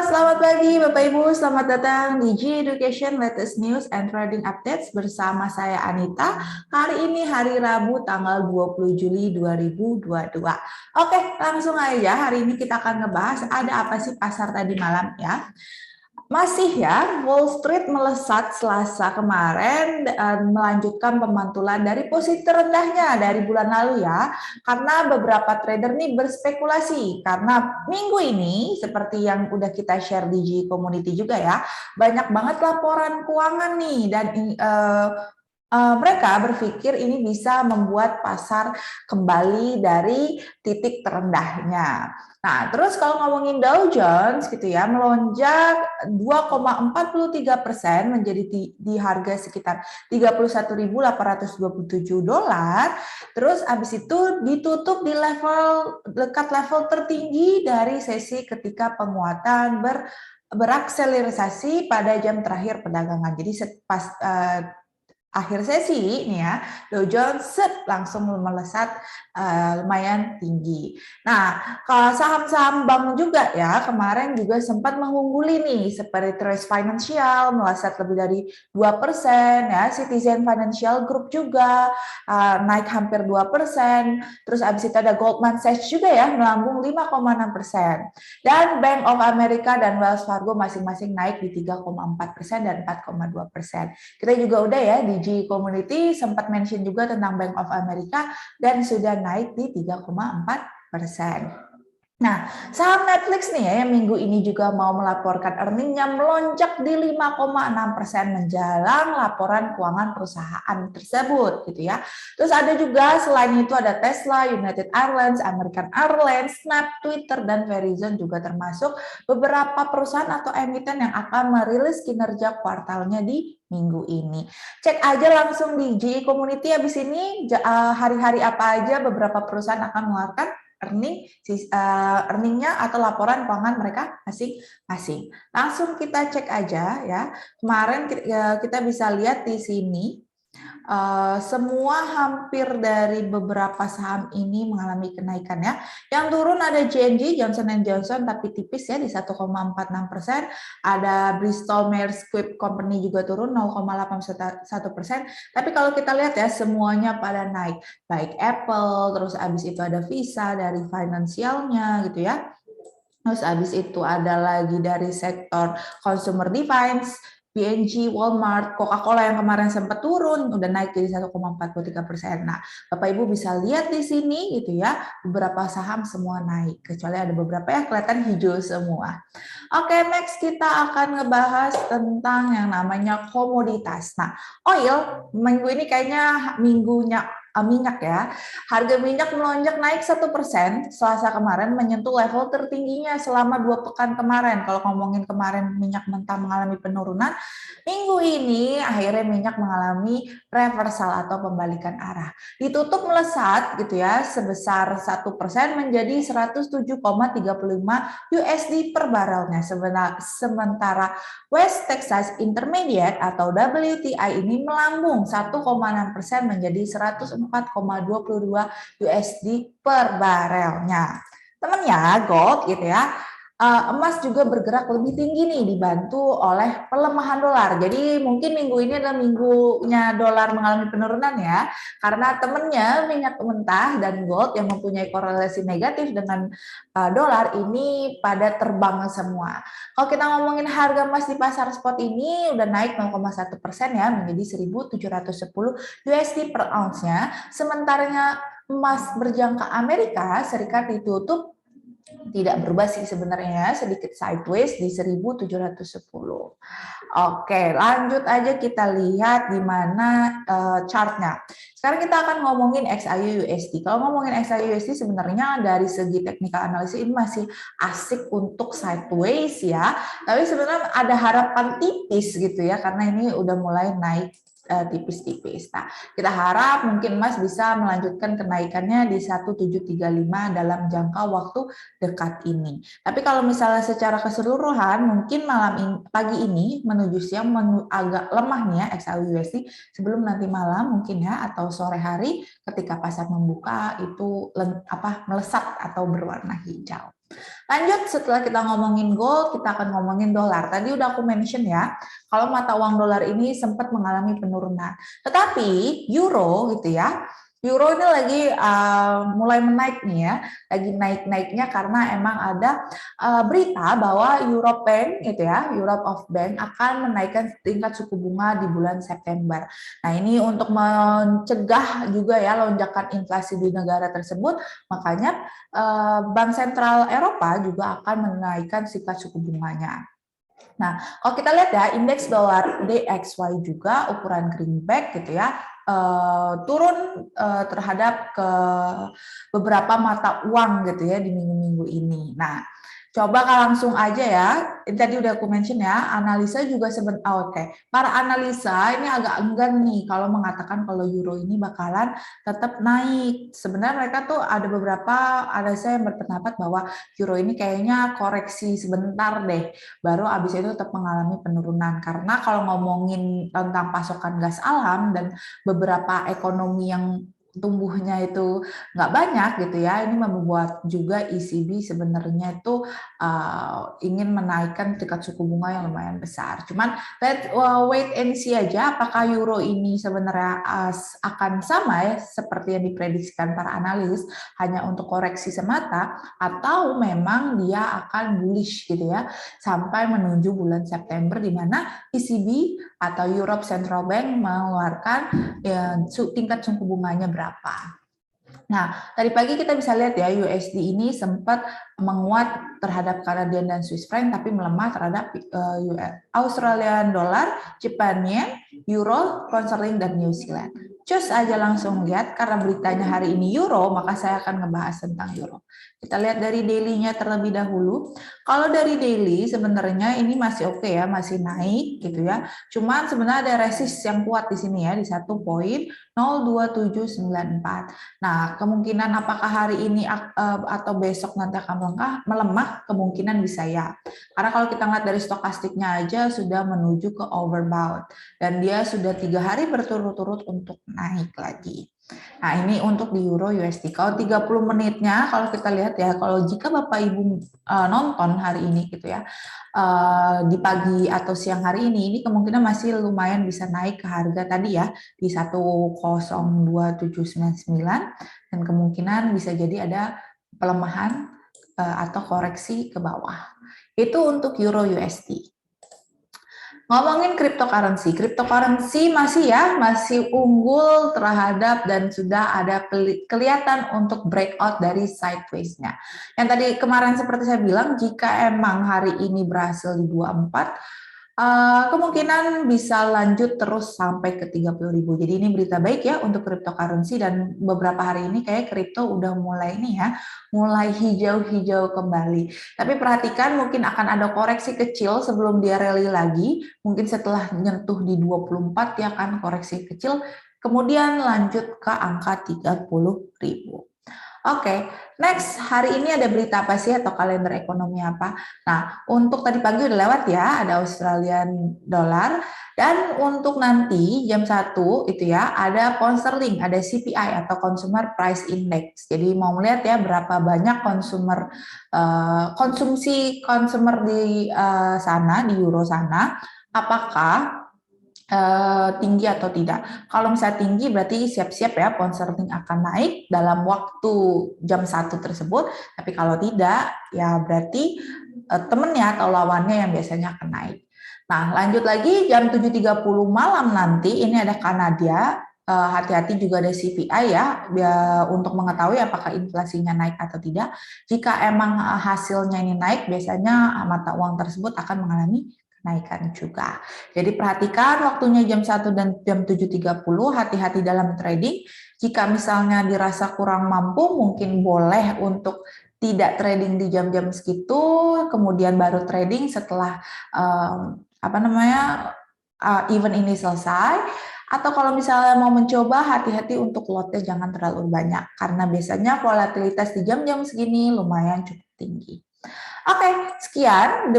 Selamat pagi Bapak Ibu, selamat datang di G Education Latest News and Trading Updates bersama saya Anita. Hari ini hari Rabu tanggal 20 Juli 2022. Oke, langsung aja hari ini kita akan ngebahas ada apa sih pasar tadi malam ya. Masih ya, Wall Street melesat Selasa kemarin dan melanjutkan pemantulan dari posisi terendahnya dari bulan lalu ya, karena beberapa trader nih berspekulasi karena minggu ini seperti yang udah kita share di G Community juga ya, banyak banget laporan keuangan nih dan mereka berpikir ini bisa membuat pasar kembali dari titik terendahnya. Nah, terus kalau ngomongin Dow Jones gitu ya, melonjak 2,43% menjadi di harga sekitar 31.827 dolar. Terus habis itu ditutup di dekat level tertinggi dari sesi ketika penguatan berakselerasi pada jam terakhir perdagangan. Jadi pas akhir sesi nih ya, Dow Jones langsung melesat lumayan tinggi. Nah, kalau saham-saham bank juga ya, kemarin juga sempat mengungguli nih, seperti Truist Financial melesat lebih dari 2% ya, Citizen Financial Group juga naik hampir 2%, terus abis itu ada Goldman Sachs juga ya, melambung 5,6%. Dan Bank of America dan Wells Fargo masing-masing naik di 3,4% dan 4,2%. Kita juga udah ya di G Community sempat mention juga tentang Bank of America dan sudah naik di 3,4%. Nah, saham Netflix nih ya yang minggu ini juga mau melaporkan earningnya melonjak di 5,6% menjelang laporan keuangan perusahaan tersebut gitu ya. Terus ada juga selain itu ada Tesla, United Airlines, American Airlines, Snap, Twitter, dan Verizon juga termasuk beberapa perusahaan atau emiten yang akan merilis kinerja kuartalnya di minggu ini. Cek aja langsung di GE Community habis ini hari-hari apa aja beberapa perusahaan akan mengeluarkan earningnya atau laporan keuangan mereka masing-masing. Langsung kita cek aja ya. Kemarin kita bisa lihat di sini semua hampir dari beberapa saham ini mengalami kenaikan ya. Yang turun ada J&J, Johnson Johnson, tapi tipis ya di 1,46%. Ada Bristol Myers Squibb Company juga turun 0,81%. Tapi kalau kita lihat ya semuanya pada naik. Baik Apple, terus abis itu ada Visa dari finansialnya gitu ya. Terus abis itu ada lagi dari sektor consumer device, P&G, Walmart, Coca-Cola yang kemarin sempat turun, udah naik jadi 1,43%. Nah, Bapak Ibu bisa lihat di sini gitu ya, beberapa saham semua naik, kecuali ada beberapa yang kelihatan hijau semua. Oke, next kita akan ngebahas tentang yang namanya komoditas. Nah, oil minggu ini kayaknya minggunya minyak ya. Harga minyak melonjak naik 1% Selasa kemarin menyentuh level tertingginya selama 2 pekan kemarin. Kalau ngomongin kemarin minyak mentah mengalami penurunan, minggu ini akhirnya minyak mengalami reversal atau pembalikan arah. Ditutup melesat gitu ya sebesar 1% menjadi 107,35 USD per barelnya. Sementara West Texas Intermediate atau WTI ini melambung 1,6% menjadi 104,22 USD per barelnya. Temennya gold gitu ya. Emas juga bergerak lebih tinggi nih dibantu oleh pelemahan dolar. Jadi mungkin minggu ini adalah minggunya dolar mengalami penurunan ya. Karena temennya minyak mentah dan gold yang mempunyai korelasi negatif dengan dolar ini pada terbang semua. Kalau kita ngomongin harga emas di pasar spot ini udah naik 0,1% ya menjadi 1.710 USD per ounce-nya. Sementaranya emas berjangka Amerika Serikat ditutup tidak berubah sih sebenarnya, sedikit sideways di 1.710. Oke, lanjut aja kita lihat di mana chartnya. Sekarang kita akan ngomongin XAU USD. Kalau ngomongin XAU USD sebenarnya dari segi technical analysis ini masih asik untuk sideways ya. Tapi sebenarnya ada harapan tipis gitu ya, karena ini udah mulai naik tipis-tipis. Nah, kita harap mungkin emas bisa melanjutkan kenaikannya di 1735 dalam jangka waktu dekat ini. Tapi kalau misalnya secara keseluruhan mungkin pagi ini menuju siang agak lemah nih ya XAU USD sebelum nanti malam mungkin ya atau sore hari ketika pasar membuka itu melesat atau berwarna hijau. Lanjut, setelah kita ngomongin gold, kita akan ngomongin dolar. Tadi udah aku mention ya, kalau mata uang dolar ini sempat mengalami penurunan. Tetapi euro gitu ya, euro ini lagi mulai menaik nih ya, lagi naik-naiknya karena emang ada berita bahwa Europe Bank gitu ya, Europe of Bank akan menaikkan tingkat suku bunga di bulan September. Nah ini untuk mencegah juga ya lonjakan inflasi di negara tersebut, makanya Bank Sentral Eropa juga akan menaikkan tingkat suku bunganya. Nah, kalau kita lihat ya, indeks dolar DXY juga ukuran greenback gitu ya, turun terhadap ke beberapa mata uang gitu ya di minggu-minggu ini. Nah, coba langsung aja ya, ini tadi udah aku mention ya, analisa juga oke. Para analisa ini agak enggan nih kalau mengatakan kalau euro ini bakalan tetap naik. Sebenarnya mereka tuh ada beberapa analisa yang berpendapat bahwa euro ini kayaknya koreksi sebentar deh, baru abis itu tetap mengalami penurunan. Karena kalau ngomongin tentang pasokan gas alam dan beberapa ekonomi yang tumbuhnya itu nggak banyak gitu ya, ini membuat juga ECB sebenarnya itu ingin menaikkan tingkat suku bunga yang lumayan besar. Cuman wait and see aja apakah euro ini sebenarnya akan sama ya seperti yang diprediksikan para analis, hanya untuk koreksi semata, atau memang dia akan bullish gitu ya sampai menuju bulan September di mana ECB atau Europe Central Bank mengeluarkan tingkat suku bunganya berapa. Nah, tadi pagi kita bisa lihat ya USD ini sempat menguat terhadap Canadian dan Swiss franc tapi melemah terhadap Australian dollar, Japan yen, euro, pound sterling dan New Zealand. Cus aja langsung lihat karena beritanya hari ini euro, maka saya akan ngebahas tentang euro. Kita lihat dari daily-nya terlebih dahulu. Kalau dari daily sebenarnya ini masih oke ya, masih naik gitu ya. Cuman sebenarnya ada resist yang kuat di sini ya di 1.02794. Nah, kemungkinan apakah hari ini atau besok nanti akan melemah, kemungkinan bisa ya. Karena kalau kita lihat dari stokastiknya aja sudah menuju ke overbought dan dia sudah 3 hari berturut-turut untuk naik lagi. Nah, ini untuk di euro USD. Kalau 30 menitnya, kalau kita lihat ya, kalau jika Bapak Ibu nonton hari ini gitu ya, di pagi atau siang hari ini kemungkinan masih lumayan bisa naik ke harga tadi ya, di 102.799 dan kemungkinan bisa jadi ada pelemahan atau koreksi ke bawah. Itu untuk euro USD. Ngomongin cryptocurrency masih unggul terhadap dan sudah ada kelihatan untuk breakout dari sideways-nya. Yang tadi kemarin seperti saya bilang, jika emang hari ini berhasil di 24, kemungkinan bisa lanjut terus sampai ke 30.000. Jadi ini berita baik ya untuk cryptocurrency dan beberapa hari ini kayak kripto udah mulai ini ya, mulai hijau-hijau kembali. Tapi perhatikan mungkin akan ada koreksi kecil sebelum dia rally lagi. Mungkin setelah nyentuh di 24 dia akan koreksi kecil, kemudian lanjut ke angka 30.000. Oke, next hari ini ada berita apa sih atau kalender ekonomi apa? Nah, untuk tadi pagi udah lewat ya, ada Australian dollar dan untuk nanti jam 1 itu ya ada pound sterling, ada CPI atau Consumer Price Index. Jadi mau melihat ya berapa banyak konsumsi consumer di sana di euro sana, apakah tinggi atau tidak. Kalau misalnya tinggi berarti siap-siap ya pound sterling akan naik dalam waktu jam 1 tersebut. Tapi kalau tidak ya berarti temennya atau lawannya yang biasanya akan naik. Nah lanjut lagi jam 7.30 malam nanti ini ada Kanada. Hati-hati juga ada CPI ya untuk mengetahui apakah inflasinya naik atau tidak. Jika emang hasilnya ini naik biasanya mata uang tersebut akan mengalami kenaikan juga. Jadi perhatikan waktunya jam 1 dan jam 7.30, hati-hati dalam trading. Jika misalnya dirasa kurang mampu, mungkin boleh untuk tidak trading di jam-jam segitu, kemudian baru trading setelah event ini selesai. Atau kalau misalnya mau mencoba, hati-hati untuk lotnya jangan terlalu banyak, karena biasanya volatilitas di jam-jam segini lumayan cukup tinggi. Oke, sekian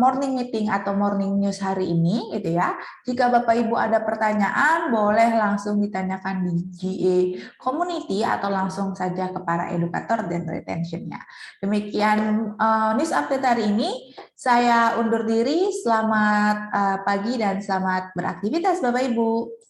morning meeting atau morning news hari ini, gitu ya. Jika Bapak Ibu ada pertanyaan, boleh langsung ditanyakan di GA Community atau langsung saja ke para edukator dan retentionnya. Demikian news update hari ini. Saya undur diri. Selamat pagi dan selamat beraktivitas, Bapak Ibu.